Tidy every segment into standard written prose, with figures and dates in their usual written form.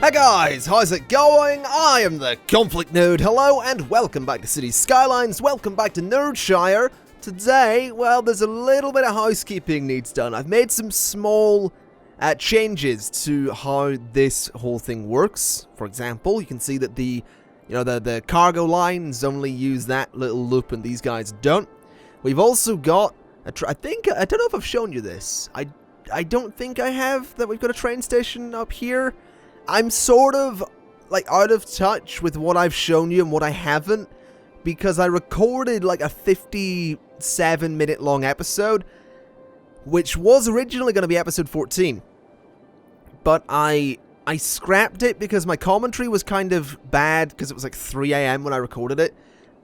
Hey guys, how's it going? I am the ConflictNerd. Hello and welcome back to City Skylines. Welcome back to Nerdshire. Today, well, there's a little bit of housekeeping needs done. I've made some small changes to how this whole thing works. For example, you can see that the cargo lines only use that little loop and these guys don't. We've also got I don't know if I've shown you this. I don't think I have, that we've got a train station up here. I'm sort of, like, out of touch with what I've shown you and what I haven't, because I recorded, like, a 57-minute long episode, which was originally going to be episode 14. But I scrapped it because my commentary was kind of bad, because it was, like, 3 AM when I recorded it,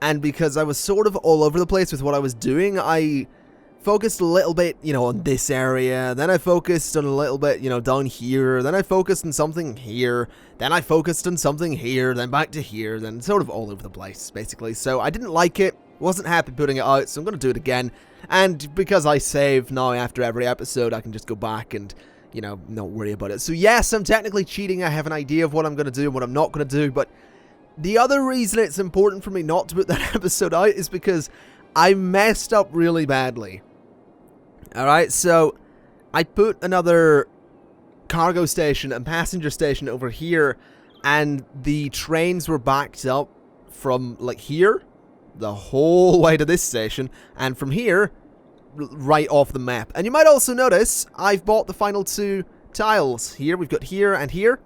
and because I was sort of all over the place with what I was doing. I focused a little bit, on this area, then I focused on a little bit, down here, then I focused on something here, then I focused on something here, then back to here, then sort of all over the place, basically. So I didn't like it, wasn't happy putting it out, so I'm going to do it again. And because I save now after every episode, I can just go back and, not worry about it. So yes, I'm technically cheating, I have an idea of what I'm going to do and what I'm not going to do, but the other reason it's important for me not to put that episode out is because I messed up really badly. Alright, so I put another cargo station and passenger station over here, and the trains were backed up from, like, here, the whole way to this station, and from here, right off the map. And you might also notice, I've bought the final 2 tiles here. We've got here and here.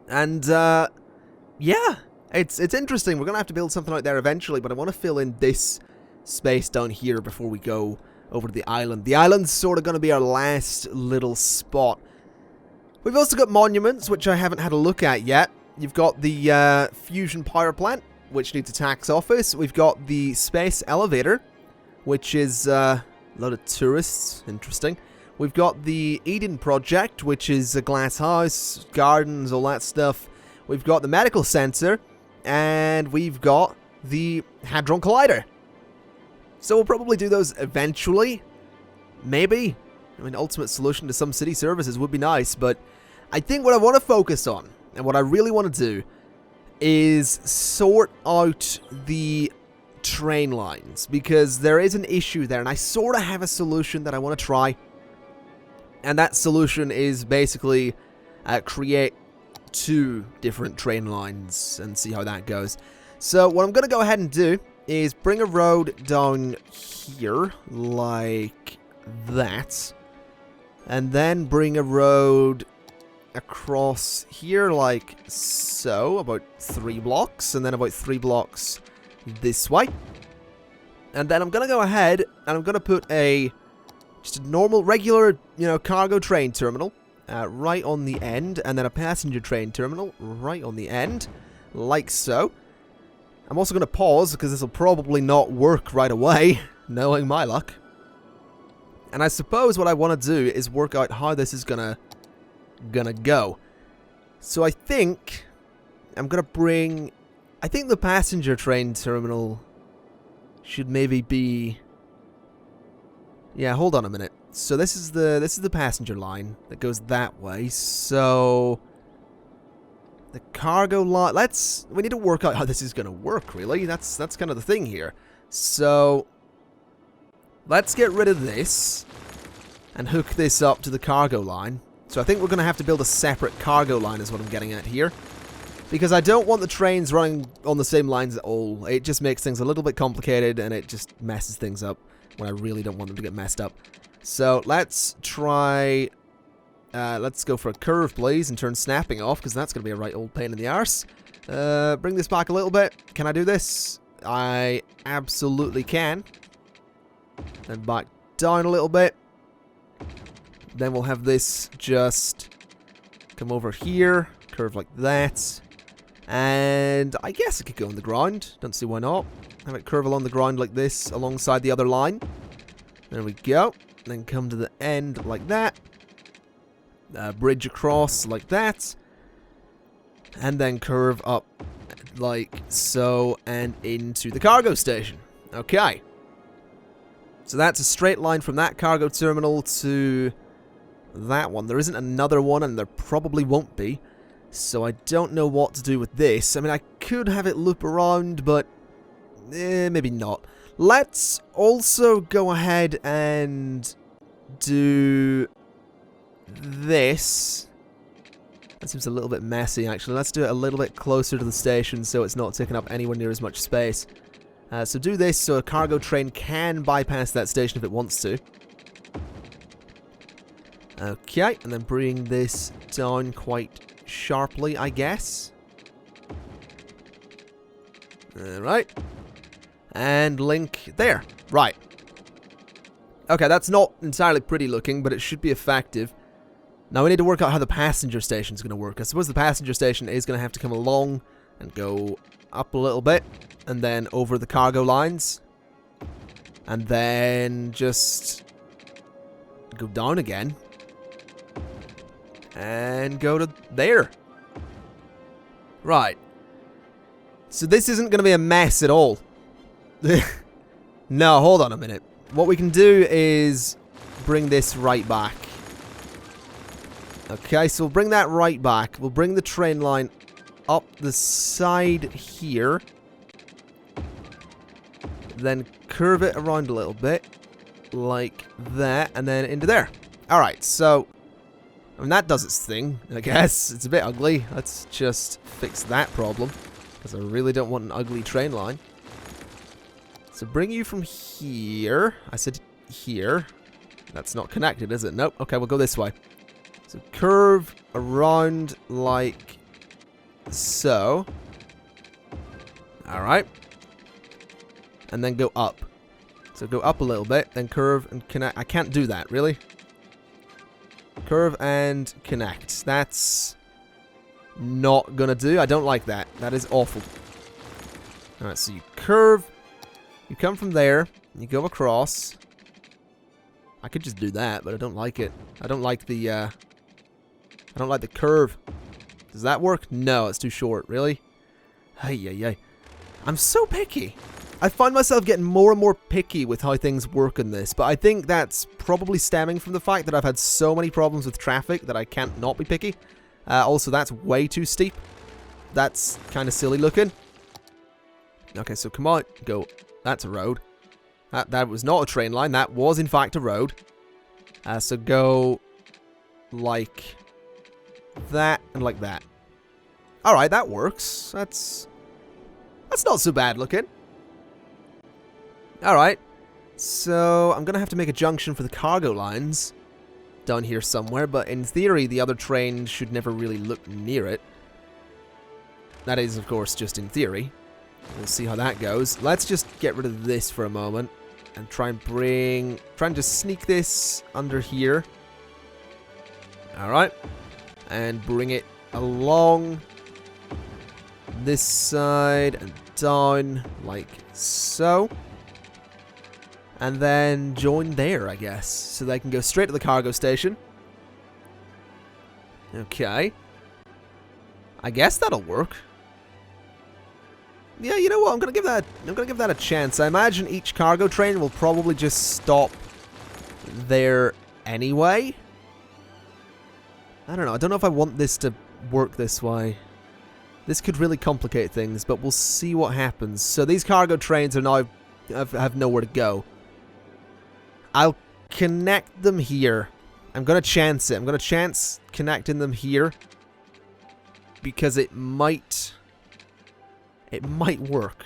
And, yeah, it's interesting. We're going to have to build something out there eventually, but I want to fill in this space down here before we go over to the island. The island's sort of going to be our last little spot. We've also got monuments, which I haven't had a look at yet. You've got the fusion power plant, which needs a tax office. We've got the space elevator, which is a lot of tourists. Interesting. We've got the Eden project, which is a glass house, gardens, all that stuff. We've got the medical center, and we've got the Hadron Collider. So we'll probably do those eventually. Maybe. I mean, ultimate solution to some city services would be nice, but I think what I want to focus on, and what I really want to do, is sort out the train lines, because there is an issue there, and I sort of have a solution that I want to try. And that solution is basically create 2 different train lines and see how that goes. So what I'm going to go ahead and do is bring a road down here, like that, and then bring a road across here, like so, about 3 blocks, and then about 3 blocks this way. And then I'm going to go ahead, and I'm going to put just a normal, regular, cargo train terminal right on the end, and then a passenger train terminal right on the end, like so. I'm also going to pause, because this will probably not work right away, knowing my luck. And I suppose what I want to do is work out how this is gonna go. So I think I'm going to bring... I think the passenger train terminal should maybe be... Yeah, hold on a minute. So this is the passenger line that goes that way. So the cargo line, we need to work out how this is going to work, really. That's kind of the thing here. So let's get rid of this and hook this up to the cargo line. So I think we're going to have to build a separate cargo line is what I'm getting at here. Because I don't want the trains running on the same lines at all. It just makes things a little bit complicated, and it just messes things up when I really don't want them to get messed up. So let's try... let's go for a curve, please, and turn snapping off, because that's going to be a right old pain in the arse. Bring this back a little bit. Can I do this? I absolutely can. Then back down a little bit. Then we'll have this just come over here, curve like that. And I guess it could go on the ground. Don't see why not. Have it curve along the ground like this, alongside the other line. There we go. Then come to the end like that. Bridge across like that. And then curve up like so and into the cargo station. Okay. So that's a straight line from that cargo terminal to that one. There isn't another one, and there probably won't be. So I don't know what to do with this. I mean, I could have it loop around, but maybe not. Let's also go ahead and do this. That seems a little bit messy, actually. Let's do it a little bit closer to the station so it's not taking up anywhere near as much space. So do this so a cargo train can bypass that station if it wants to. Okay, and then bring this down quite sharply, I guess. Alright. And link there. Right. Okay, that's not entirely pretty looking, but it should be effective. Now we need to work out how the passenger station is going to work. I suppose the passenger station is going to have to come along and go up a little bit, and then over the cargo lines, and then just go down again, and go to there. Right. So this isn't going to be a mess at all. No, hold on a minute. What we can do is bring this right back. Okay, so we'll bring that right back. We'll bring the train line up the side here. Then curve it around a little bit. Like that. And then into there. Alright, so I mean, that does its thing, I guess. It's a bit ugly. Let's just fix that problem. Because I really don't want an ugly train line. So bring you from here. I said here. That's not connected, is it? Nope. Okay, we'll go this way. So curve around like so. Alright. And then go up. So go up a little bit, then curve and connect. I can't do that, really. Curve and connect. That's not gonna do. I don't like that. That is awful. Alright, so you curve. You come from there. You go across. I could just do that, but I don't like it. I don't like the curve. Does that work? No, it's too short. Really? Hey. I'm so picky. I find myself getting more and more picky with how things work in this, but I think that's probably stemming from the fact that I've had so many problems with traffic that I can't not be picky. Also, that's way too steep. That's kind of silly looking. Okay, so come on, go. That's a road. That was not a train line. That was, in fact, a road. So go like that and like that. Alright, that works. That's not so bad looking. Alright. So I'm going to have to make a junction for the cargo lines down here somewhere, but in theory the other train should never really look near it. That is, of course, just in theory. We'll see how that goes. Let's just get rid of this for a moment and try and just sneak this under here. Alright. And bring it along this side and down like so. And then join there, I guess. So they can go straight to the cargo station. Okay. I guess that'll work. Yeah, you know what? I'm gonna give that a chance. I imagine each cargo train will probably just stop there anyway. I don't know. I don't know if I want this to work this way. This could really complicate things, but we'll see what happens. So these cargo trains are now have nowhere to go. I'll connect them here. I'm gonna chance it. I'm gonna chance connecting them here because it might work.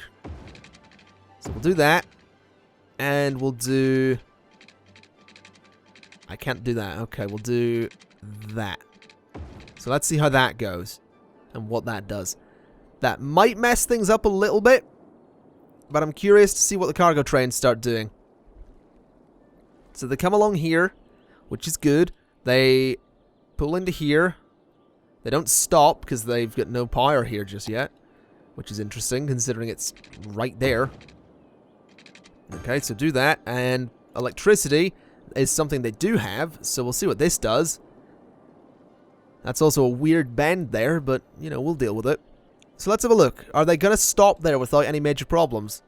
So we'll do that. And we'll do... I can't do that. Okay, we'll do that. So let's see how that goes. And what that does. That might mess things up a little bit. But I'm curious to see what the cargo trains start doing. So they come along here, which is good. They pull into here. They don't stop because they've got no power here just yet. Which is interesting, considering it's right there. Okay, so do that. And electricity is something they do have, so we'll see what this does. That's also a weird bend there, but, you know, we'll deal with it. So let's have a look. Are they going to stop there without any major problems?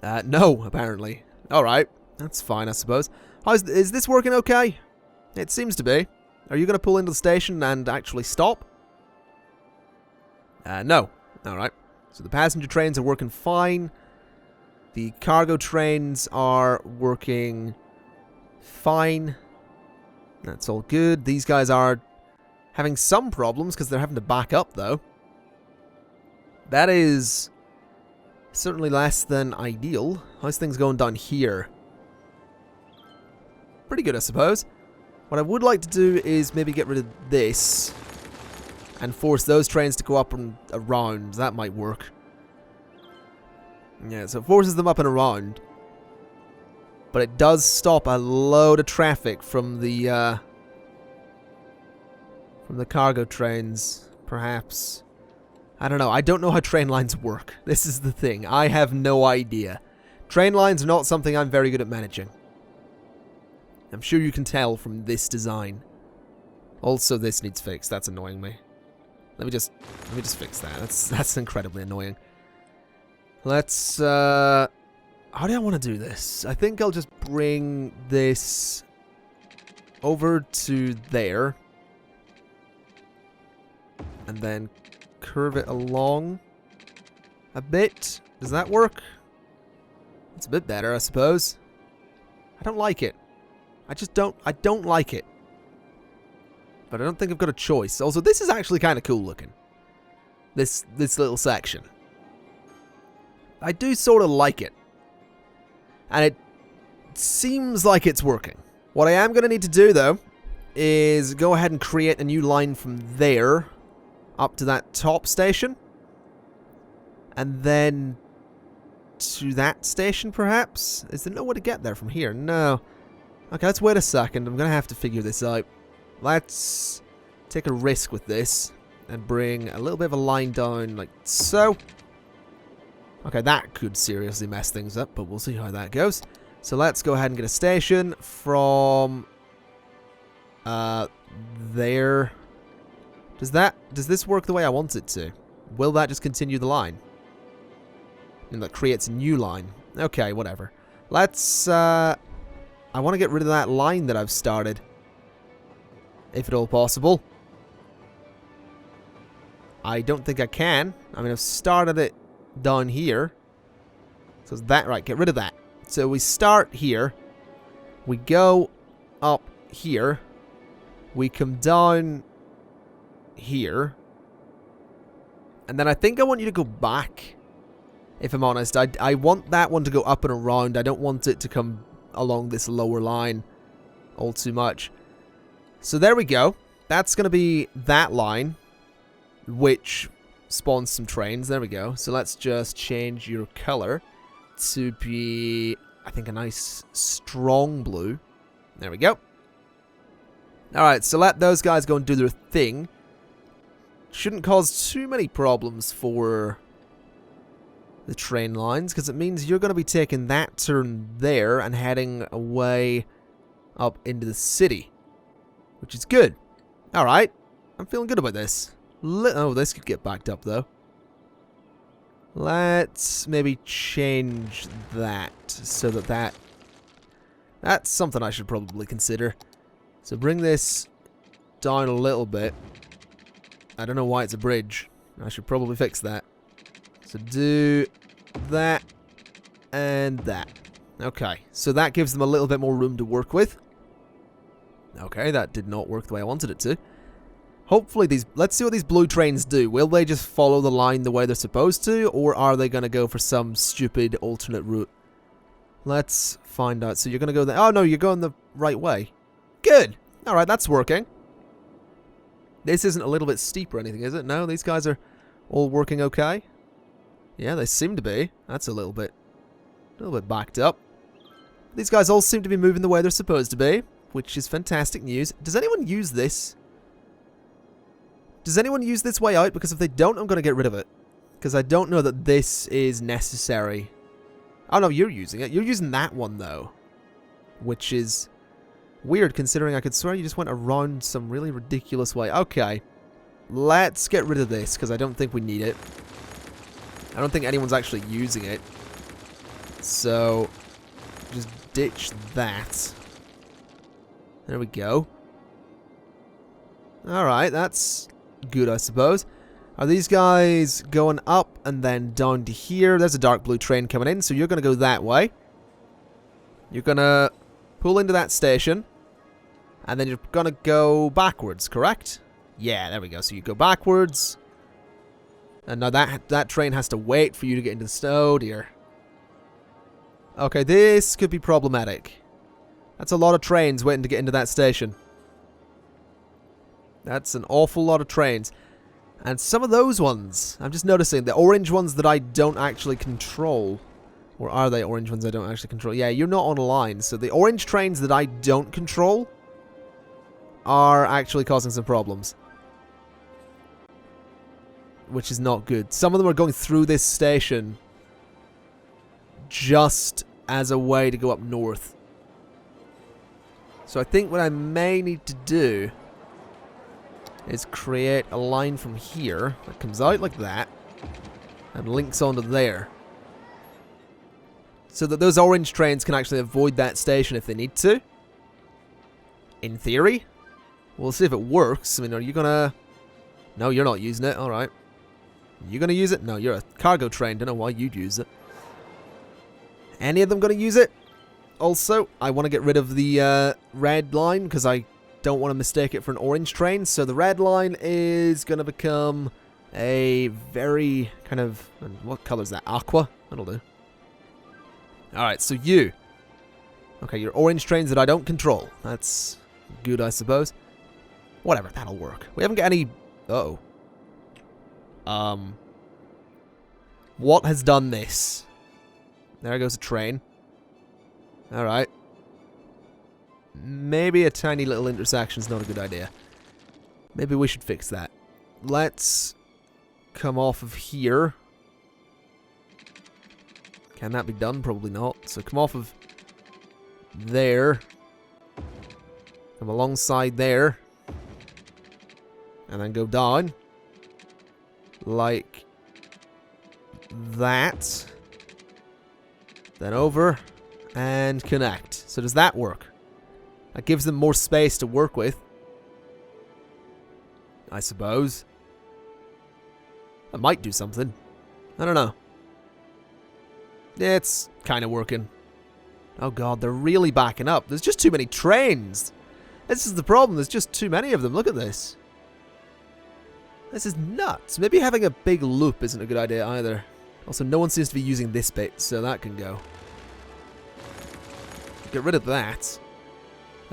No, apparently. Alright, that's fine, I suppose. Is this working okay? It seems to be. Are you going to pull into the station and actually stop? No. Alright. So the passenger trains are working fine. The cargo trains are working fine. That's all good. These guys are having some problems because they're having to back up, though. That is certainly less than ideal. How's things going down here? Pretty good, I suppose. What I would like to do is maybe get rid of this and force those trains to go up and around. That might work. Yeah, so it forces them up and around. But it does stop a load of traffic from the cargo trains, perhaps. I don't know. I don't know how train lines work. This is the thing. I have no idea. Train lines are not something I'm very good at managing. I'm sure you can tell from this design. Also, this needs fixed. That's annoying me. Let me just fix that. That's incredibly annoying. Let's how do I want to do this? I think I'll just bring this over to there. And then curve it along a bit. Does that work? It's a bit better, I suppose. I don't like it. I don't like it. But I don't think I've got a choice. Also, this is actually kind of cool looking. This little section. I do sort of like it. And it seems like it's working. What I am going to need to do, though, is go ahead and create a new line from there up to that top station. And then to that station, perhaps? Is there no way to get there from here? No. Okay, let's wait a second. I'm going to have to figure this out. Let's take a risk with this and bring a little bit of a line down like so. Okay, that could seriously mess things up, but we'll see how that goes. So let's go ahead and get a station from there. Does this work the way I want it to? Will that just continue the line? And that creates a new line. Okay, whatever. Let's I want to get rid of that line that I've started. If at all possible. I don't think I can. I mean, I've started it down here. So is that right? Get rid of that. So we start here. We go up here. We come down here. And then I think I want you to go back. If I'm honest. I want that one to go up and around. I don't want it to come along this lower line all too much. So there we go. That's going to be that line, which spawns some trains. There we go. So let's just change your color to be, I think, a nice strong blue. There we go. Alright, so let those guys go and do their thing. Shouldn't cause too many problems for the train lines, because it means you're going to be taking that turn there and heading away up into the city, which is good. Alright, I'm feeling good about this. Oh, this could get backed up, though. Let's maybe change that so that that's something I should probably consider. So bring this down a little bit. I don't know why it's a bridge. I should probably fix that. So do that and that. Okay, so that gives them a little bit more room to work with. Okay, that did not work the way I wanted it to. Hopefully let's see what these blue trains do. Will they just follow the line the way they're supposed to, or are they going to go for some stupid alternate route? Let's find out. So you're going to go there. Oh no, you're going the right way. Good. Alright, that's working. This isn't a little bit steep or anything, is it? No, these guys are all working okay. Yeah, they seem to be. That's a little bit backed up. These guys all seem to be moving the way they're supposed to be, which is fantastic news. Does anyone use this? Does anyone use this way out? Because if they don't, I'm going to get rid of it. Because I don't know that this is necessary. Oh no, you're using it. You're using that one, though. Which is weird, considering I could swear you just went around some really ridiculous way. Okay. Let's get rid of this, because I don't think we need it. I don't think anyone's actually using it. So, just ditch that. There we go. Alright, that's good, I suppose. Are these guys going up and then down to here? There's a dark blue train coming in, so you're going to go that way. You're going to pull into that station. And then you're going to go backwards, correct? Yeah, there we go. So you go backwards. And now that train has to wait for you to get into the snow, dear. Okay, this could be problematic. That's a lot of trains waiting to get into that station. That's an awful lot of trains. And some of those ones, I'm just noticing, the orange ones that I don't actually control. Or are they orange ones I don't actually control? Yeah, you're not on a line. So the orange trains that I don't control are actually causing some problems. Which is not good. Some of them are going through this station just as a way to go up north. So I think what I may need to do is create a line from here that comes out like that and links onto there. So that those orange trains can actually avoid that station if they need to. In theory. We'll see if it works. I mean, are you gonna... No, you're not using it. Alright. You gonna use it? No, you're a cargo train. Don't know why you'd use it. Any of them gonna use it? Also, I want to get rid of the red line because I don't want to mistake it for an orange train. So the red line is gonna become a very kind of... What color is that? Aqua? That'll do. Alright, so you. Okay, your orange trains that I don't control. That's good, I suppose. Whatever, that'll work. We haven't got any... Uh-oh. What has done this? There goes a train. Alright. Maybe a tiny little intersection is not a good idea. Maybe we should fix that. Let's come off of here. Can that be done? Probably not. So come off of there. Come alongside there. And then go down. Like that. Then over. And connect. So does that work? That gives them more space to work with. I suppose. That might do something. I don't know. It's kind of working. Oh god, they're really backing up. There's just too many trains. This is the problem. There's just too many of them. Look at this. This is nuts. Maybe having a big loop isn't a good idea either. Also, no one seems to be using this bit, so that can go. Get rid of that.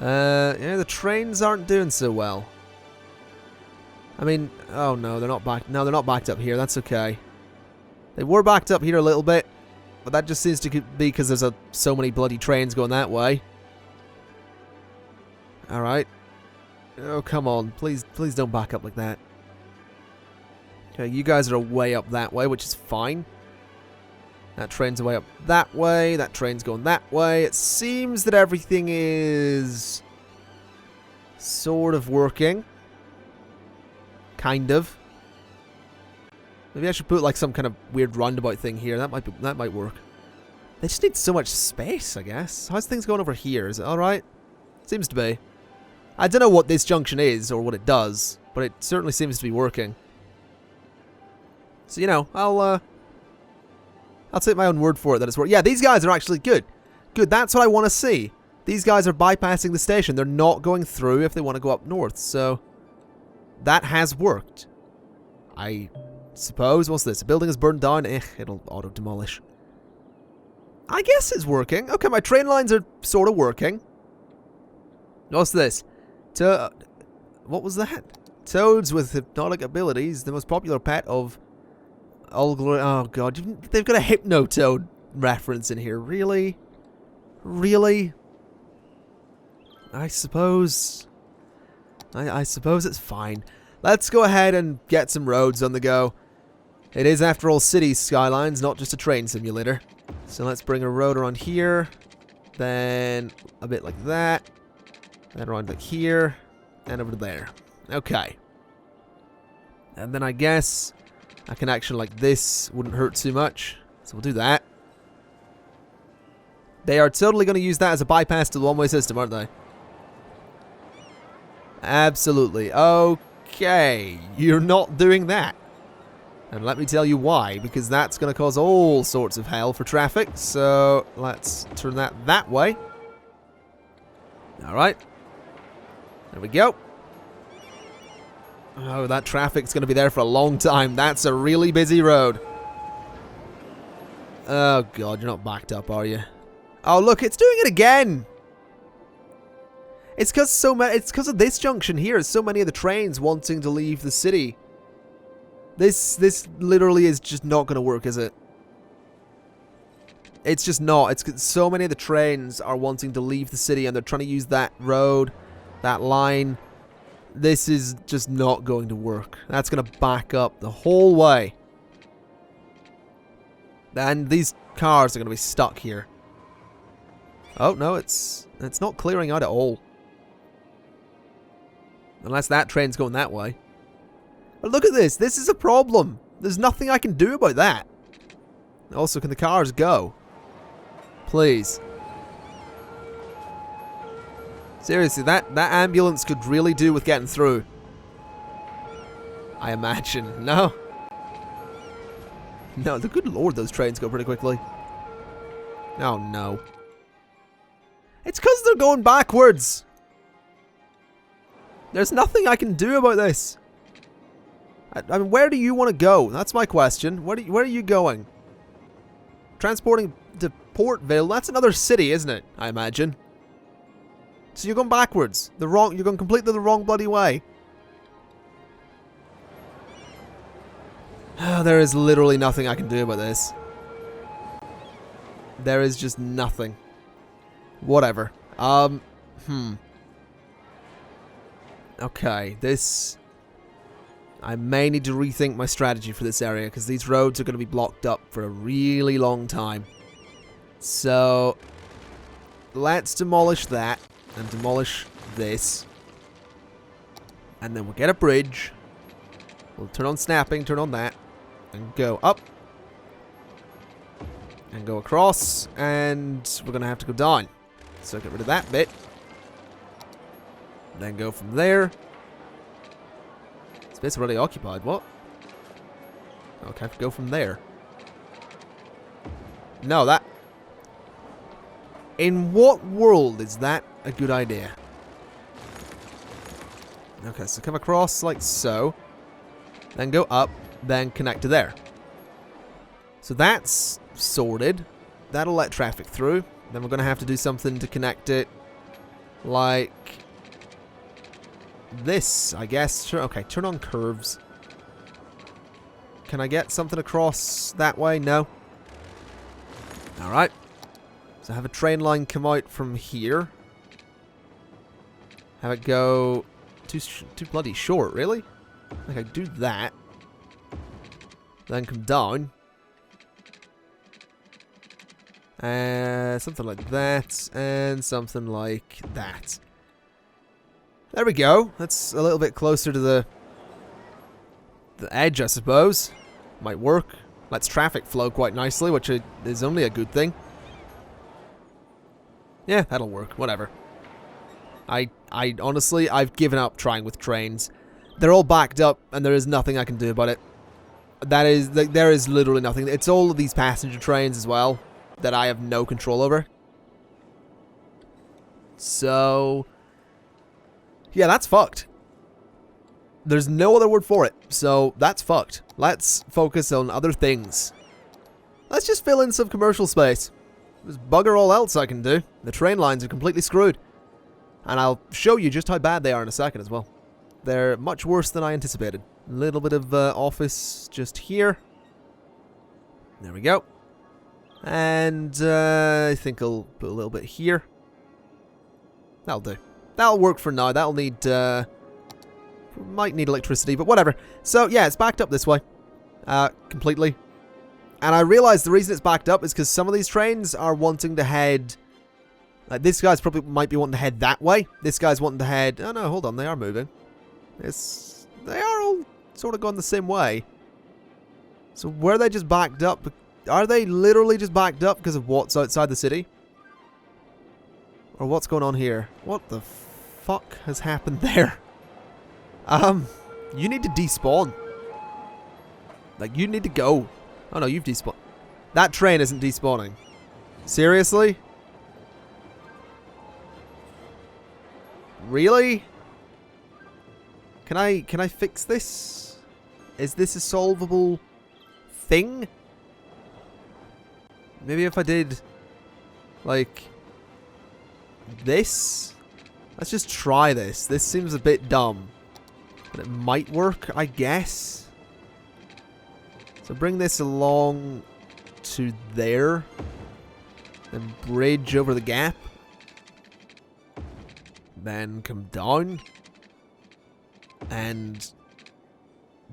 Yeah, the trains aren't doing so well. I mean, oh no, they're not back. No, they're not backed up here. That's okay. They were backed up here a little bit, but that just seems to be because there's so many bloody trains going that way. All right. Oh, come on. Please don't back up like that. Okay, you guys are way up that way, which is fine. That train's way up that way. That train's going that way. It seems that everything is sort of working. Kind of. Maybe I should put like some kind of weird roundabout thing here. That might work. They just need so much space, I guess. How's things going over here? Is it all right? Seems to be. I don't know what this junction is or what it does, but it certainly seems to be working. So, you know, I'll take my own word for it that it's working. Yeah, these guys are actually good. Good, that's what I want to see. These guys are bypassing the station. They're not going through if they want to go up north. So, that has worked. I suppose. What's this? A building is burned down. It'll auto-demolish. I guess it's working. Okay, my train lines are sort of working. What's this? What was that? Toads with hypnotic abilities. The most popular pet of... Oh god, they've got a Hypnotoad reference in here. Really? Really? I suppose... I suppose it's fine. Let's go ahead and get some roads on the go. It is, after all, City Skylines, not just a train simulator. So let's bring a road around here. Then a bit like that. Then around like here. And over to there. Okay. And then I guess a connection like this wouldn't hurt too much. So we'll do that. They are totally going to use that as a bypass to the one-way system, aren't they? Absolutely. Okay. You're not doing that. And let me tell you why, because that's going to cause all sorts of hell for traffic. So let's turn that way. Alright. There we go. Oh, that traffic's going to be there for a long time. That's a really busy road. Oh, God, you're not backed up, are you? Oh, look, it's doing it again. It's because of this junction here. So many of the trains wanting to leave the city. This literally is just not going to work, is it? It's just not. It's 'cause so many of the trains are wanting to leave the city and they're trying to use that road, that line. This is just not going to work. That's going to back up the whole way. And these cars are going to be stuck here. Oh, no, it's not clearing out at all. Unless that train's going that way. But look at this. This is a problem. There's nothing I can do about that. Also, can the cars go? Please. Seriously, that ambulance could really do with getting through. I imagine. No? No, the good lord, those trains go pretty quickly. Oh, no. It's because they're going backwards. There's nothing I can do about this. I mean, where do you want to go? That's my question. Where are you going? Transporting to Portville? That's another city, isn't it? I imagine. So you're going backwards. You're going completely the wrong bloody way. There is literally nothing I can do about this. There is just nothing. Whatever. Okay, this... I may need to rethink my strategy for this area, because these roads are going to be blocked up for a really long time. So, let's demolish that, and demolish this. And then we'll get a bridge. We'll turn on snapping, turn on that, and go up. And go across, and we're going to have to go down. So get rid of that bit. Then go from there. Space already occupied, what? Okay, I have to go from there. No, that... In what world is that a good idea? Okay, so come across like so. Then go up, then connect to there. So that's sorted. That'll let traffic through. Then we're going to have to do something to connect it like... this, I guess. Okay, turn on curves. Can I get something across that way? No. Alright. So have a train line come out from here. Have it go too bloody short, really? Okay, do that. Then come down. Something like that. And something like that. There we go. That's a little bit closer to the edge, I suppose. Might work. Lets traffic flow quite nicely, which is only a good thing. Yeah, that'll work. Whatever. I honestly, I've given up trying with trains. They're all backed up, and there is nothing I can do about it. There is literally nothing. It's all of these passenger trains as well that I have no control over. So... yeah, that's fucked. There's no other word for it. So, that's fucked. Let's focus on other things. Let's just fill in some commercial space. There's bugger all else I can do. The train lines are completely screwed. And I'll show you just how bad they are in a second as well. They're much worse than I anticipated. A little bit of office just here. There we go. And I think I'll put a little bit here. That'll do. That'll work for now. That'll need, might need electricity, but whatever. So, yeah, it's backed up this way. Completely. And I realize the reason it's backed up is because some of these trains are wanting to head... like, this guy's probably might be wanting to head that way. This guy's wanting to head... oh, no, hold on. They are moving. They are all sort of going the same way. So, were they just backed up? Are they literally just backed up because of what's outside the city? Or what's going on here? What the fuck has happened there? You need to despawn. Like, you need to go. Oh no, you've despawned. That train isn't despawning. Seriously? Really? Can I fix this? Is this a solvable thing? Maybe if I did like this? Let's just try this. This seems a bit dumb. But it might work, I guess. So bring this along to there. Then bridge over the gap. Then come down. And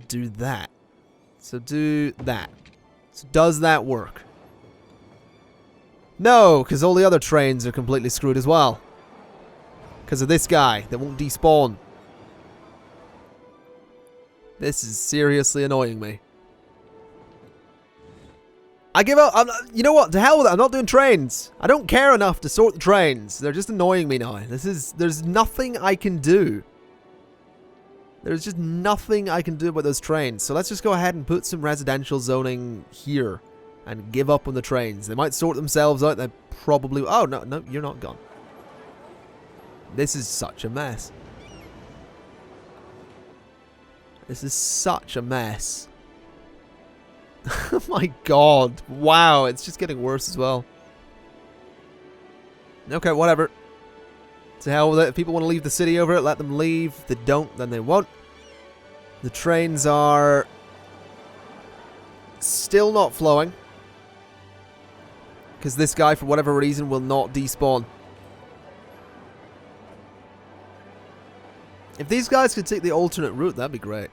do that. So do that. So does that work? No, because all the other trains are completely screwed as well. Because of this guy that won't despawn. This is seriously annoying me. I give up. You know what? To hell with it. I'm not doing trains. I don't care enough to sort the trains. They're just annoying me now. There's nothing I can do. There's just nothing I can do about those trains. So let's just go ahead and put some residential zoning here. And give up on the trains. They might sort themselves out. They probably... Oh, no, no, you're not gone. This is such a mess. This is such a mess. Oh my god. Wow, it's just getting worse as well. Okay, whatever. To hell with it. If people want to leave the city over it, let them leave. If they don't, then they won't. The trains are still not flowing. Because this guy, for whatever reason, will not despawn. If these guys could take the alternate route, that'd be great.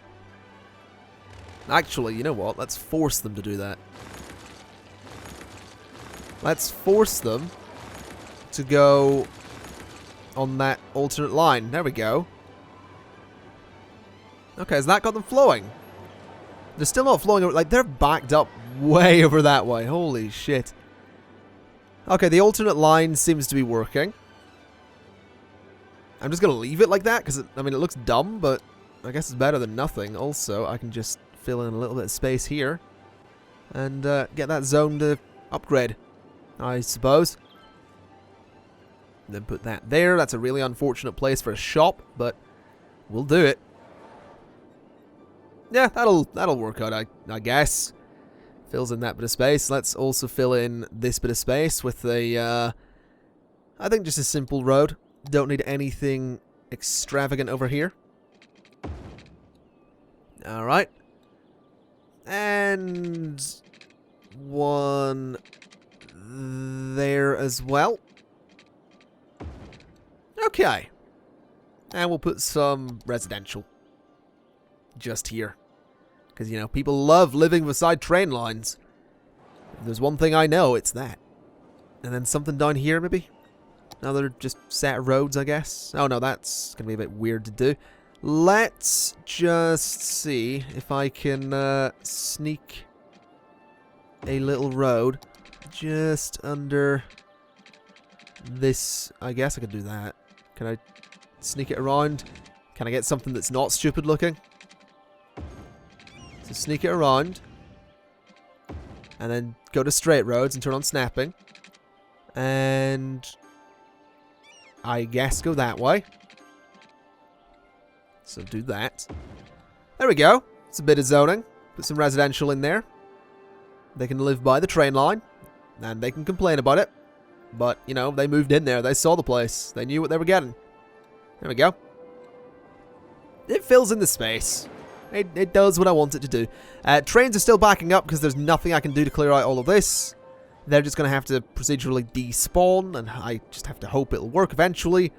Actually, you know what? Let's force them to do that. Let's force them to go on that alternate line. There we go. Okay, has that got them flowing? They're still not flowing. Like, they're backed up way over that way. Holy shit. Okay, the alternate line seems to be working. I'm just going to leave it like that, because, I mean, it looks dumb, but I guess it's better than nothing. Also, I can just fill in a little bit of space here and get that zone to upgrade, I suppose. Then put that there. That's a really unfortunate place for a shop, but we'll do it. Yeah, that'll work out, I guess. Fills in that bit of space. Let's also fill in this bit of space with a, I think just a simple road. Don't need anything extravagant over here. Alright. And one there as well. Okay. And we'll put some residential just here. Because, you know, people love living beside train lines. If there's one thing I know, it's that. And then something down here, maybe? Another just set of roads, I guess. Oh, no, that's going to be a bit weird to do. Let's just see if I can sneak a little road just under this. I guess I could do that. Can I sneak it around? Can I get something that's not stupid looking? So sneak it around. And then go to straight roads and turn on snapping. And I guess go that way. So do that. There we go. It's a bit of zoning. Put some residential in there. They can live by the train line. And they can complain about it. But, you know, they moved in there. They saw the place. They knew what they were getting. There we go. It fills in the space. It does what I want it to do. Trains are still backing up because there's nothing I can do to clear out all of this. They're just going to have to procedurally despawn, and I just have to hope it'll work eventually.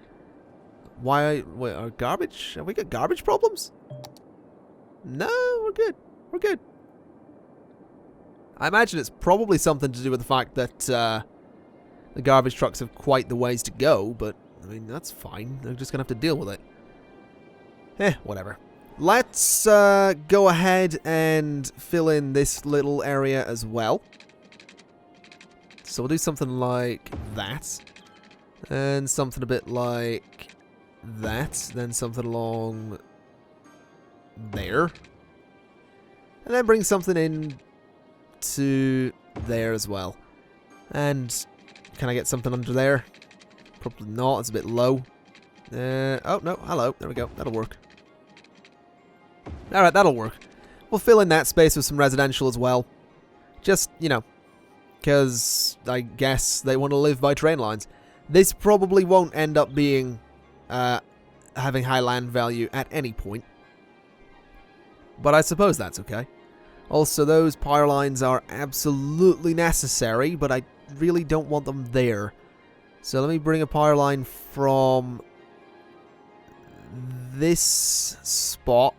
Wait, are garbage? Have we got garbage problems? No, we're good. We're good. I imagine it's probably something to do with the fact that the garbage trucks have quite the ways to go, but, I mean, that's fine. They're just going to have to deal with it. Whatever. Let's go ahead and fill in this little area as well. So we'll do something like that. And something a bit like that. Then something along there. And then bring something in to there as well. And can I get something under there? Probably not. It's a bit low. Oh, no. Hello. There we go. That'll work. Alright, that'll work. We'll fill in that space with some residential as well. Just, you know, because I guess they want to live by train lines. This probably won't end up being having high land value at any point. But I suppose that's okay. Also, those power lines are absolutely necessary, but I really don't want them there. So let me bring a power line from this spot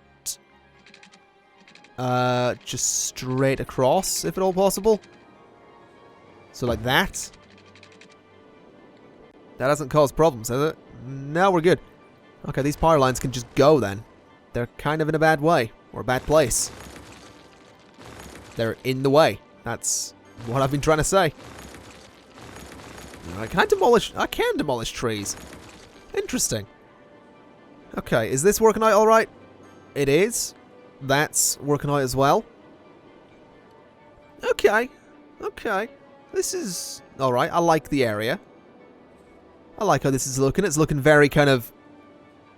just straight across, if at all possible. So like that. That doesn't cause problems, has it? No, we're good. Okay, these power lines can just go then. They're kind of in a bad way, or a bad place. They're in the way. That's what I've been trying to say. Alright, can I demolish? I can demolish trees. Interesting. Okay, is this working out alright? It is. That's working out as well. Okay. Okay. This is alright. I like the area. I like how this is looking. It's looking very kind of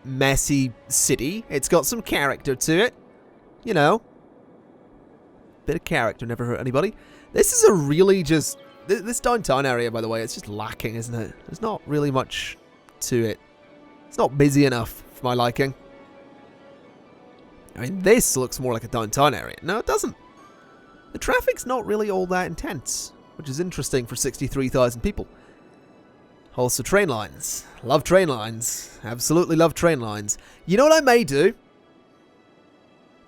messy city. It's got some character to it. You know. Bit of character, never hurt anybody. This is a really just... This downtown area, by the way, it's just lacking, isn't it? There's not really much to it. It's not busy enough for my liking. I mean, this looks more like a downtown area. No, it doesn't. The traffic's not really all that intense, which is interesting for 63,000 people. Also, train lines. Love train lines. Absolutely love train lines. You know what I may do?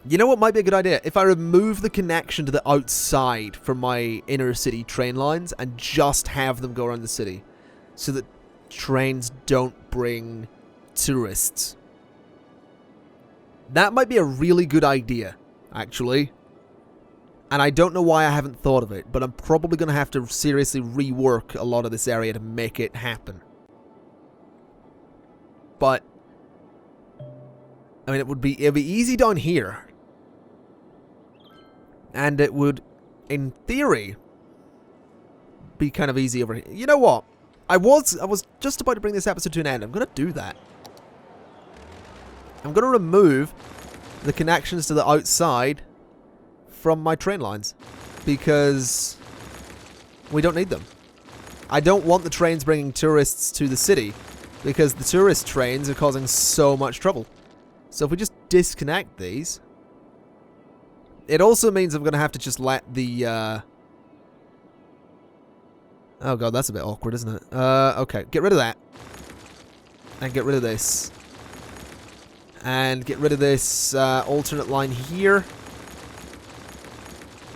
You know what might be a good idea? If I remove the connection to the outside from my inner city train lines and just have them go around the city so that trains don't bring tourists. That might be a really good idea, actually. And I don't know why I haven't thought of it, but I'm probably going to have to seriously rework a lot of this area to make it happen. But, I mean, it'd be easy down here. And it would, in theory, be kind of easy over here. You know what? I was just about to bring this episode to an end. I'm going to do that. I'm going to remove the connections to the outside from my train lines. Because we don't need them. I don't want the trains bringing tourists to the city. Because the tourist trains are causing so much trouble. So if we just disconnect these... It also means I'm going to have to just let the... Oh god, that's a bit awkward, isn't it? Okay, get rid of that. And get rid of this. And get rid of this alternate line here.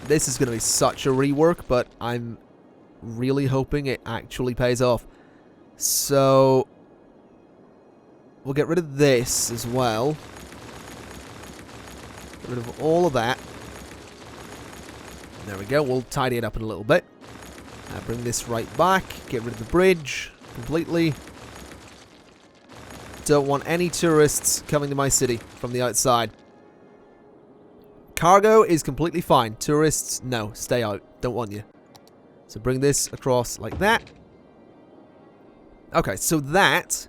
This is going to be such a rework, but I'm really hoping it actually pays off. So... We'll get rid of this as well. Get rid of all of that. There we go. We'll tidy it up in a little bit. Bring this right back. Get rid of the bridge completely. Don't want any tourists coming to my city from the outside. Cargo is completely fine. Tourists, no. Stay out. Don't want you. So bring this across like that. Okay, so that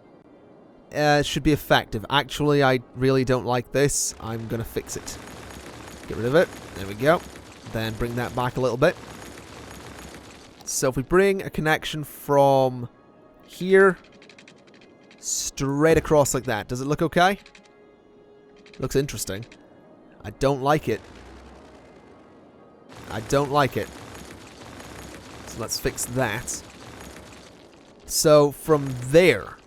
should be effective. Actually, I really don't like this. I'm going to fix it. Get rid of it. There we go. Then bring that back a little bit. So if we bring a connection from here straight across like that, does it look okay? Looks interesting. I don't like it. I don't like it. So let's fix that. So from there,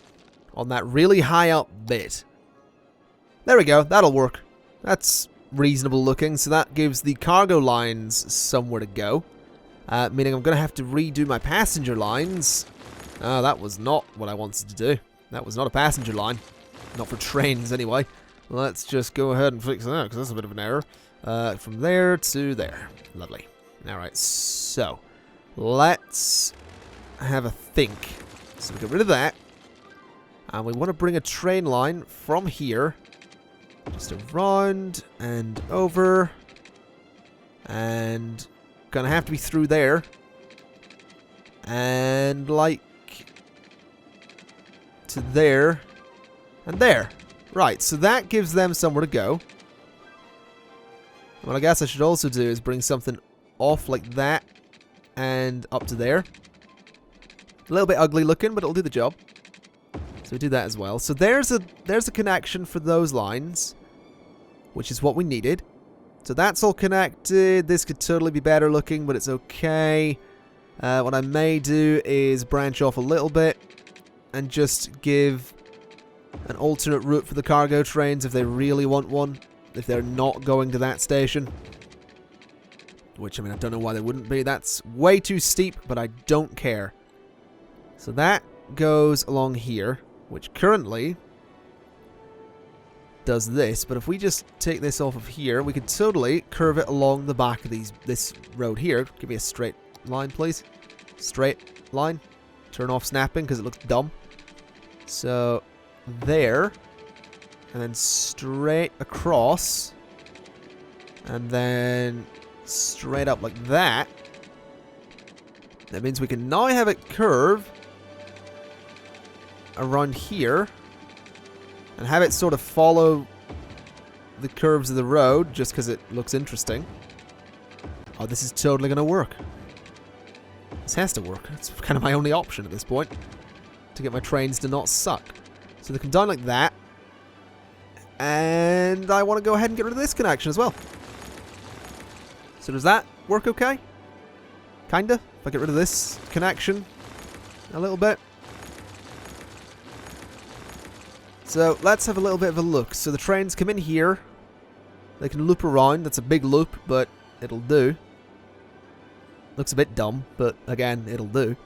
on that really high up bit, there we go, that'll work. That's reasonable looking, so that gives the cargo lines somewhere to go. Meaning I'm going to have to redo my passenger lines. Oh, that was not what I wanted to do. That was not a passenger line. Not for trains, anyway. Let's just go ahead and fix that, because that's a bit of an error. From there to there. Lovely. Alright, so let's have a think. So we get rid of that. And we want to bring a train line from here. Just around and over. And gonna have to be through there. And like to there. And there. Right, so that gives them somewhere to go. What I guess I should also do is bring something off like that and up to there. A little bit ugly looking, but it'll do the job. So we do that as well. So there's a connection for those lines, which is what we needed. So that's all connected. This could totally be better looking, but it's okay. What I may do is branch off a little bit and just give an alternate route for the cargo trains if they really want one. If they're not going to that station. Which, I mean, I don't know why they wouldn't be. That's way too steep, but I don't care. So that goes along here, which currently does this. But if we just take this off of here, we could totally curve it along the back of this road here. Give me a straight line, please. Straight line. Turn off snapping because it looks dumb. So, there. And then straight across. And then straight up like that. That means we can now have it curve around here. And have it sort of follow the curves of the road just because it looks interesting. Oh, this is totally going to work. This has to work. It's kind of my only option at this point. To get my trains to not suck. So they come down like that. And I want to go ahead and get rid of this connection as well. So does that work okay? Kinda. If I get rid of this connection a little bit. So let's have a little bit of a look. So the trains come in here. They can loop around. That's a big loop, but it'll do. Looks a bit dumb, but again, it'll do.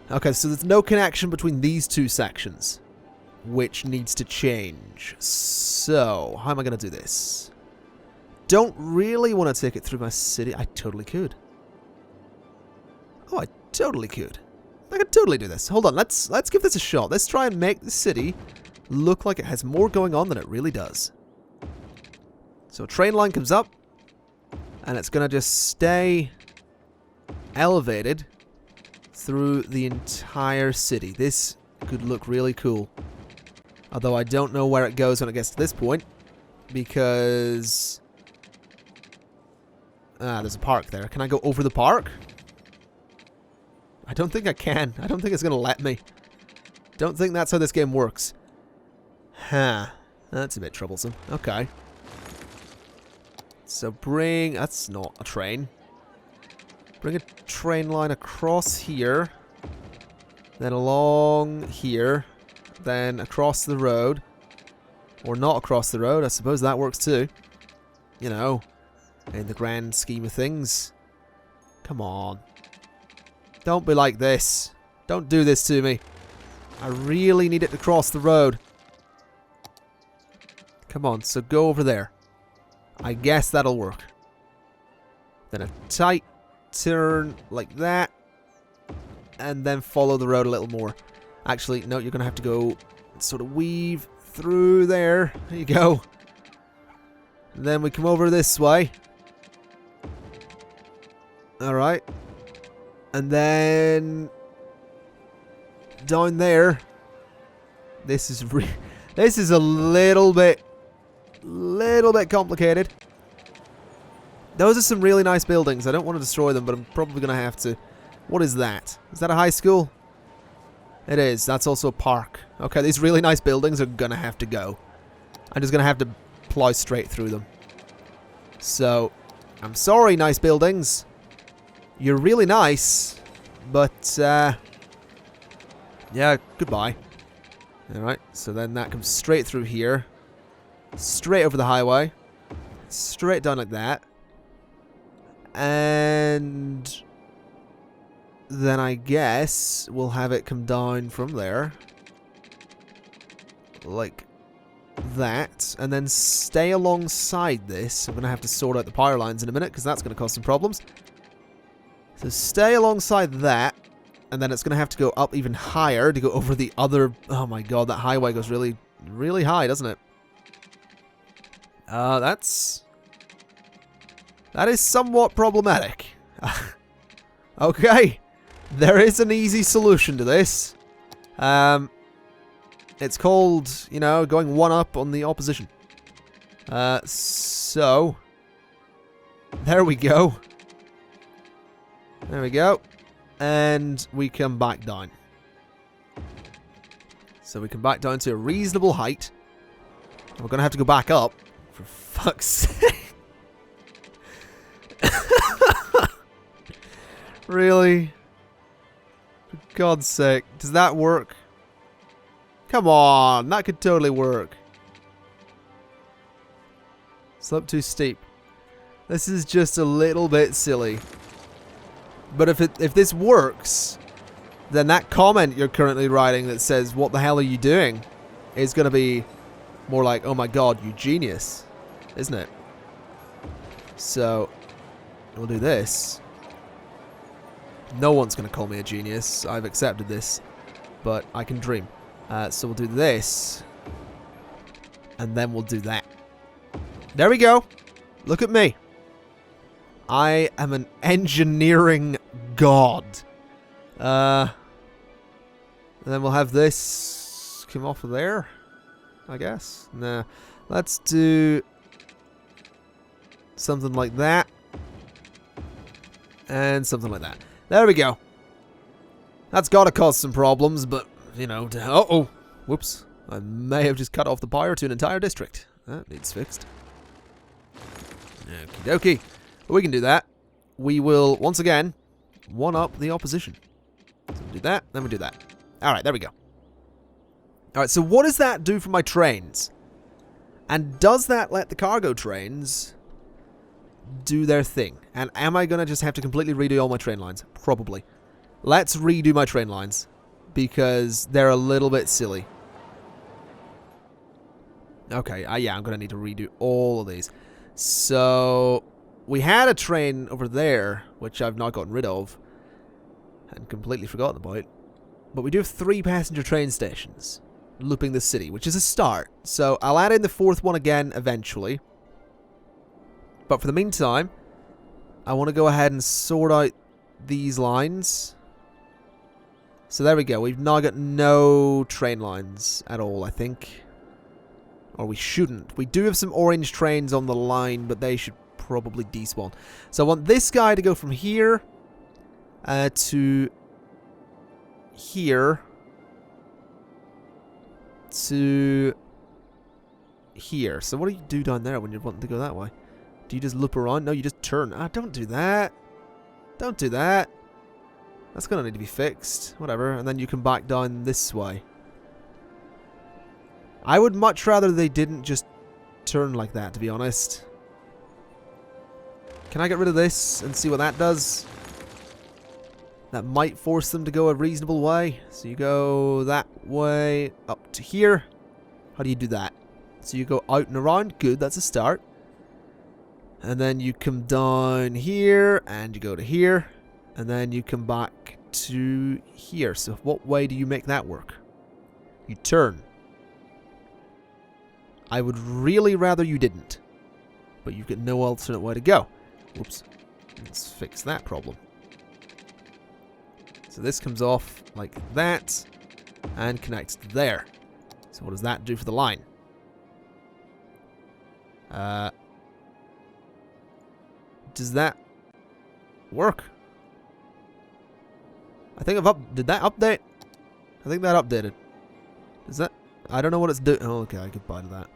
Okay, so there's no connection between these two sections, which needs to change. So, how am I going to do this? Don't really want to take it through my city. I totally could. Oh, I totally could. I could totally do this. Hold on, let's give this a shot. Let's try and make the city look like it has more going on than it really does. So a train line comes up, and it's going to just stay elevated through the entire city. This could look really cool. Although I don't know where it goes when it gets to this point. Because there's a park there. Can I go over the park? I don't think I can. I don't think it's going to let me. Don't think that's how this game works. Huh. That's a bit troublesome. Okay. So bring... That's not a train. Bring a train line across here. Then along here. Then across the road. Or not across the road. I suppose that works too. You know, in the grand scheme of things. Come on. Don't be like this. Don't do this to me. I really need it to cross the road. Come on, so go over there. I guess that'll work. Then a tight turn like that. And then follow the road a little more. Actually, no, you're going to have to go sort of weave through there. There you go. And then we come over this way. Alright. And then down there. This is a little bit complicated. Those are some really nice buildings. I don't want to destroy them, but I'm probably going to have to. What is that? Is that a high school? It is. That's also a park. Okay, these really nice buildings are going to have to go. I'm just going to have to plow straight through them. So, I'm sorry, nice buildings. You're really nice, but, yeah, goodbye. Alright, so then that comes straight through here. Straight over the highway. Straight down like that. And then I guess we'll have it come down from there. Like that. And then stay alongside this. I'm going to have to sort out the power lines in a minute because that's going to cause some problems. So stay alongside that. And then it's going to have to go up even higher to go over the other... Oh my god, that highway goes really, really high, doesn't it? That's That is somewhat problematic. Okay. There is an easy solution to this. It's called, you know, going one up on the opposition. So... There we go. There we go. And we come back down. So we come back down to a reasonable height. We're going to have to go back up. For fuck's sake. Really? For God's sake. Does that work? Come on. That could totally work. Slope too steep. This is just a little bit silly. But if this works, then that comment you're currently writing that says, "What the hell are you doing?" is going to be more like, "Oh my god, you genius." Isn't it? So, we'll do this. No one's going to call me a genius. I've accepted this. But I can dream. So we'll do this. And then we'll do that. There we go. Look at me. I am an engineering god. And then we'll have this come off of there, I guess. Nah. Let's do something like that. And something like that. There we go. That's got to cause some problems, but, you know... Uh-oh. Whoops. I may have just cut off the power to an entire district. That needs fixed. Okie dokie. We can do that. We will, once again, one-up the opposition. So we do that, then we do that. Alright, there we go. Alright, so what does that do for my trains? And does that let the cargo trains do their thing? And am I going to just have to completely redo all my train lines? Probably. Let's redo my train lines. Because they're a little bit silly. Okay, yeah, I'm going to need to redo all of these. So... we had a train over there, which I've not gotten rid of, and completely forgotten about. But we do have 3 passenger train stations looping the city, which is a start. So I'll add in the 4th one again eventually. But for the meantime, I want to go ahead and sort out these lines. So there we go. We've now got no train lines at all, I think. Or we shouldn't. We do have some orange trains on the line, but they should probably despawn. So I want this guy to go from here to here to here. So what do you do down there when you're wanting to go that way? Do you just loop around? No, you just turn. Ah, don't do that. Don't do that. That's going to need to be fixed. Whatever. And then you come back down this way. I would much rather they didn't just turn like that, to be honest. Can I get rid of this and see what that does? That might force them to go a reasonable way. So you go that way up to here. How do you do that? So you go out and around. Good, that's a start. And then you come down here and you go to here. And then you come back to here. So what way do you make that work? You turn. I would really rather you didn't. But you've got no alternate way to go. Whoops. Let's fix that problem. So this comes off like that and connects to there. So what does that do for the line? Does that work? I think did that update? I think that updated. Is that? I don't know what it's doing. Oh, okay, I goodbye to that.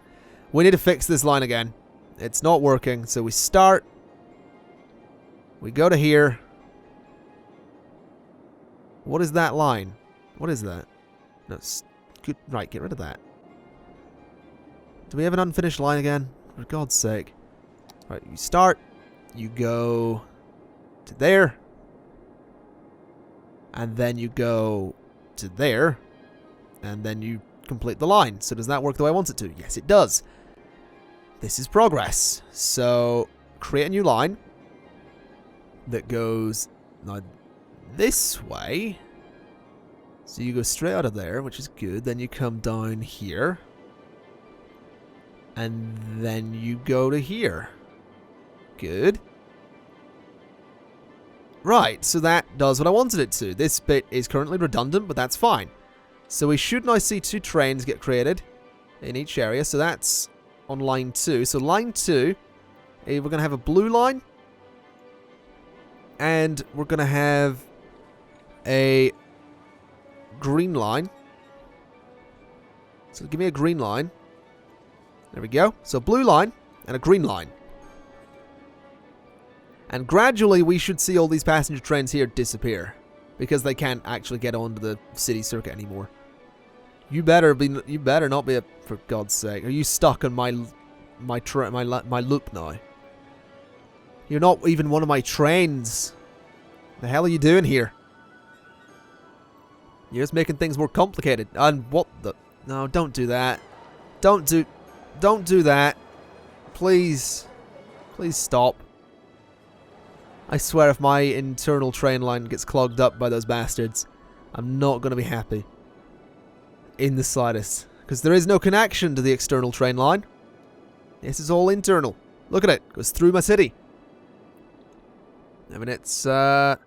We need to fix this line again. It's not working. So we start. We go to here. What is that line? What is that? No, it's good. Right, get rid of that. Do we have an unfinished line again? For God's sake. Right, you start. You go to there. And then you go to there. And then you complete the line. So does that work the way I want it to? Yes, it does. This is progress. So create a new line that goes now this way. So you go straight out of there, which is good. Then you come down here. And then you go to here. Good. Right, so that does what I wanted it to. This bit is currently redundant, but that's fine. So we should now see 2 trains get created in each area. So that's on line 2. So line 2, we're going to have a blue line. And we're going to have a green line. So give me a green line. There we go. So blue line and a green line. And gradually we should see all these passenger trains here disappear. Because they can't actually get onto the city circuit anymore. You better not be for God's sake. Are you stuck on my loop now? You're not even one of my trains. The hell are you doing here? You're just making things more complicated. And what the... No, don't do that. Don't do that. Please. Please stop. I swear if my internal train line gets clogged up by those bastards, I'm not going to be happy. In the slightest. Because there is no connection to the external train line. This is all internal. Look at it. It goes through my city. I mean, it's, it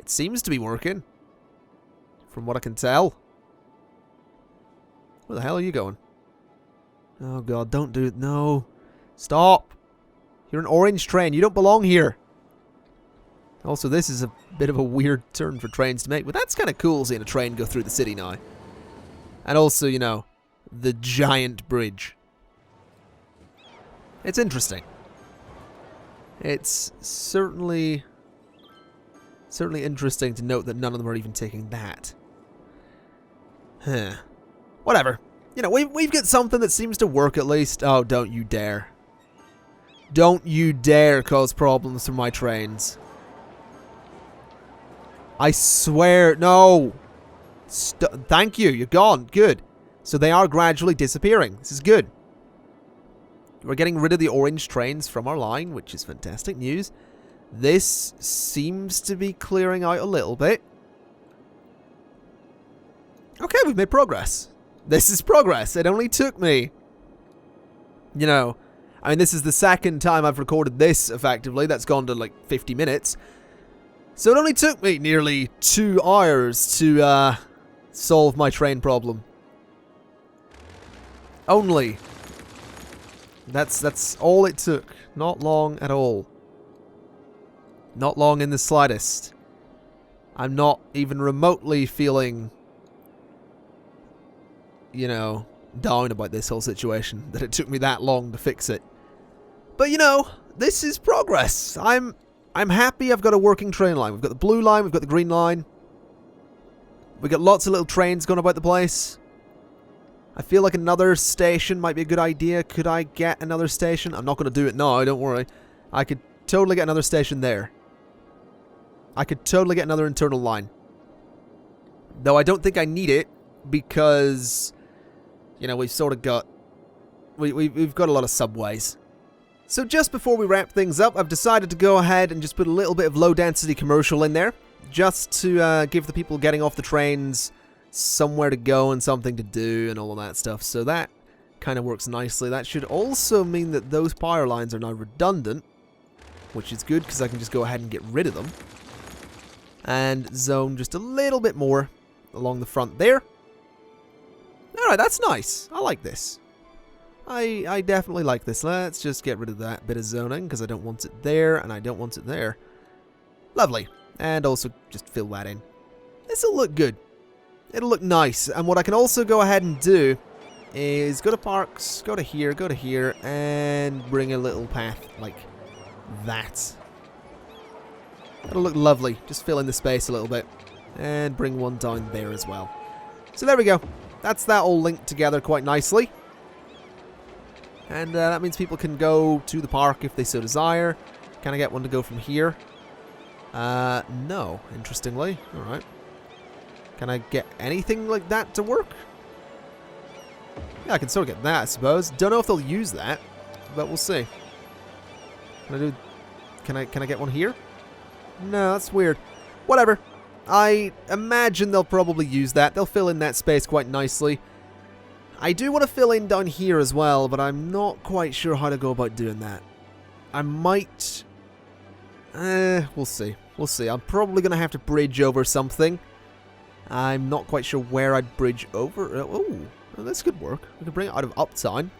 seems to be working. From what I can tell. Where the hell are you going? Oh god, don't do it. No. Stop. You're an orange train. You don't belong here. Also, this is a bit of a weird turn for trains to make, but that's kind of cool seeing a train go through the city now. And also, you know, the giant bridge. It's interesting. It's certainly interesting to note that none of them are even taking that. Huh. Whatever. You know, we've got something that seems to work at least. Oh, don't you dare. Don't you dare cause problems for my trains. I swear, no. Thank you, you're gone. Good. So they are gradually disappearing. This is good. We're getting rid of the orange trains from our line, which is fantastic news. This seems to be clearing out a little bit. Okay, we've made progress. This is progress. It only took me, you know, I mean, this is the second time I've recorded this, effectively. That's gone to, like, 50 minutes. So it only took me nearly 2 hours to, solve my train problem. Only. That's all it took. Not long at all. Not long in the slightest. I'm not even remotely feeling, you know, down about this whole situation, that it took me that long to fix it. But, you know, this is progress. I'm happy I've got a working train line. We've got the blue line, we've got the green line. We've got lots of little trains going about the place. I feel like another station might be a good idea. Could I get another station? I'm not going to do it now, don't worry. I could totally get another station there. I could totally get another internal line. Though I don't think I need it, because, you know, we've sort of got... We've got a lot of subways. So just before we wrap things up, I've decided to go ahead and just put a little bit of low-density commercial in there, just to give the people getting off the trains somewhere to go and something to do and all of that stuff. So that kind of works nicely. That should also mean that those power lines are now redundant, which is good because I can just go ahead and get rid of them. And zone just a little bit more along the front there. Alright, that's nice. I like this. I definitely like this. Let's just get rid of that bit of zoning because I don't want it there and I don't want it there. Lovely. And also just fill that in. This will look good. It'll look nice. And what I can also go ahead and do is go to parks, go to here, and bring a little path like that. That'll look lovely. Just fill in the space a little bit. And bring one down there as well. So there we go. That's that all linked together quite nicely. And that means people can go to the park if they so desire. Can I get one to go from here? No, interestingly. Alright. Can I get anything like that to work? Yeah, I can sort of get that, I suppose. Don't know if they'll use that, but we'll see. Can I get one here? No, that's weird. Whatever. I imagine they'll probably use that. They'll fill in that space quite nicely. I do want to fill in down here as well, but I'm not quite sure how to go about doing that. I might We'll see. We'll see. I'm probably going to have to bridge over something. I'm not quite sure where I'd bridge over. Oh, this could work. We could bring it out of Uptown.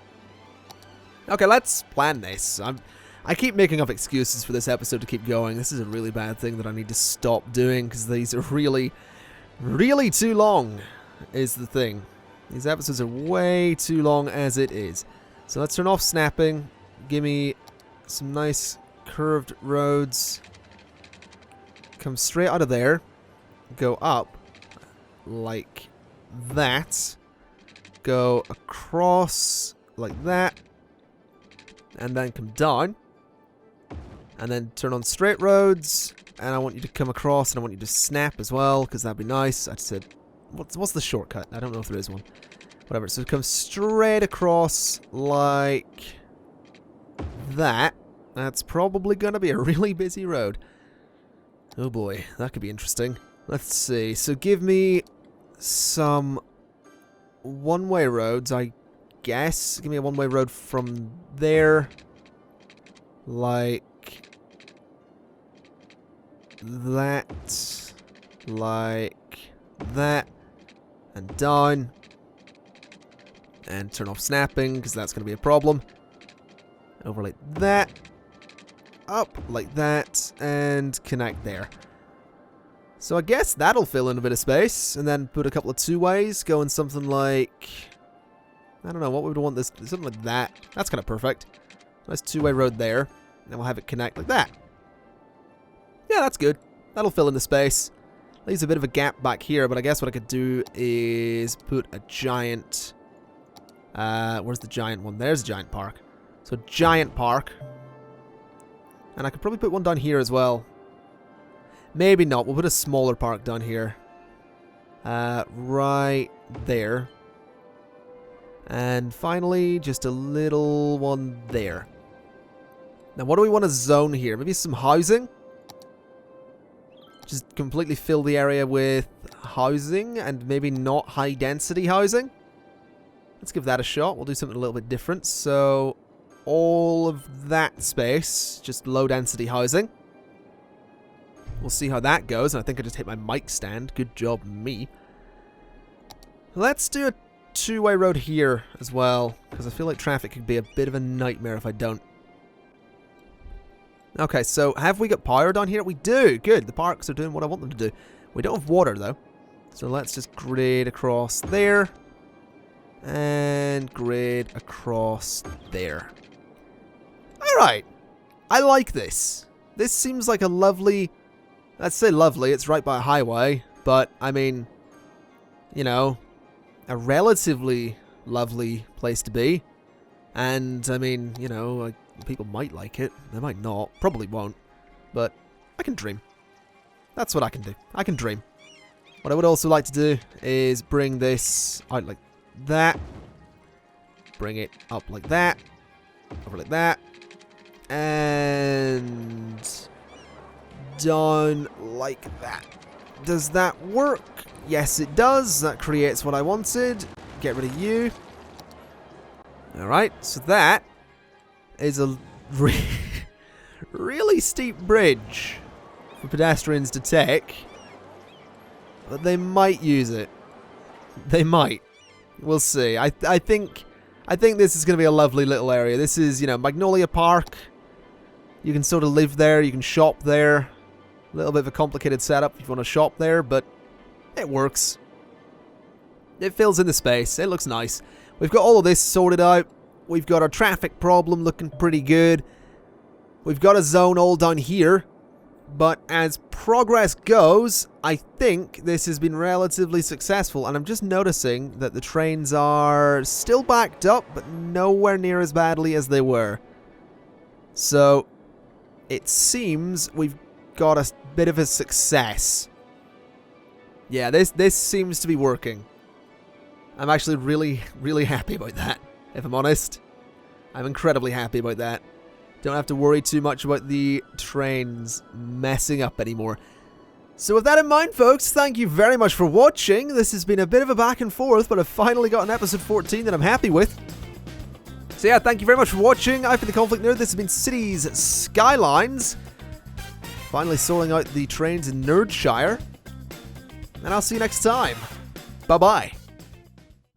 Okay, let's plan this. I keep making up excuses for this episode to keep going. This is a really bad thing that I need to stop doing because these are really, really too long, is the thing. These episodes are way too long as it is. So let's turn off snapping. Give me some nice curved roads. Come straight out of there. Go up like that. Go across like that. And then come down. And then turn on straight roads. And I want you to come across and I want you to snap as well, because that'd be nice. I said, what's the shortcut? I don't know if there is one. Whatever. So come straight across like that. That's probably going to be a really busy road. Oh boy, that could be interesting. Let's see. So give me some one-way roads, I guess. Give me a one-way road from there. Like that. Like that. And down. And turn off snapping, because that's going to be a problem. Over like that. Up like that. And connect there. So I guess that'll fill in a bit of space. And then put a couple of two-ways. Going something like... I don't know, what would we want this... Something like that. That's kind of perfect. Nice two-way road there. And we'll have it connect like that. Yeah, that's good. That'll fill in the space. Leaves a bit of a gap back here, but I guess what I could do is put a giant... where's the giant one? There's a giant park. So giant park. And I could probably put one down here as well. Maybe not. We'll put a smaller park down here. Right there. And finally, just a little one there. Now, what do we want to zone here? Maybe some housing? Just completely fill the area with housing and maybe not high-density housing. Let's give that a shot. We'll do something a little bit different. So, all of that space, just low-density housing. We'll see how that goes. And I think I just hit my mic stand. Good job, me. Let's do a two-way road here as well, because I feel like traffic could be a bit of a nightmare if I don't. Okay, so have we got power down here? We do. Good. The parks are doing what I want them to do. We don't have water, though. So let's just grade across there. And grade across there. Alright. I like this. This seems like a lovely... Let's say lovely. It's right by a highway. But, I mean... You know... A relatively lovely place to be. And, I mean, you know... Like, people might like it. They might not. Probably won't. But I can dream. That's what I can do. I can dream. What I would also like to do is bring this out like that. Bring it up like that. Over like that. And down like that. Does that work? Yes, it does. That creates what I wanted. Get rid of you. Alright, so that is a really steep bridge for pedestrians to take. But they might use it. They might. We'll see. I think this is going to be a lovely little area. This is, you know, Magnolia Park. You can sort of live there. You can shop there. A little bit of a complicated setup if you want to shop there, but it works. It fills in the space. It looks nice. We've got all of this sorted out. We've got our traffic problem looking pretty good. We've got a zone all down here. But as progress goes, I think this has been relatively successful. And I'm just noticing that the trains are still backed up, but nowhere near as badly as they were. So, it seems we've got a bit of a success. Yeah, this seems to be working. I'm actually really happy about that, if I'm honest. I'm incredibly happy about that. Don't have to worry too much about the trains messing up anymore. So with that in mind, folks, thank you very much for watching. This has been a bit of a back and forth, but I've finally got an episode 14 that I'm happy with. So yeah, thank you very much for watching. I've been the ConflictNerd. This has been Cities Skylines. finally sorting out the trains in Nerdshire. And I'll see you next time. Bye-bye.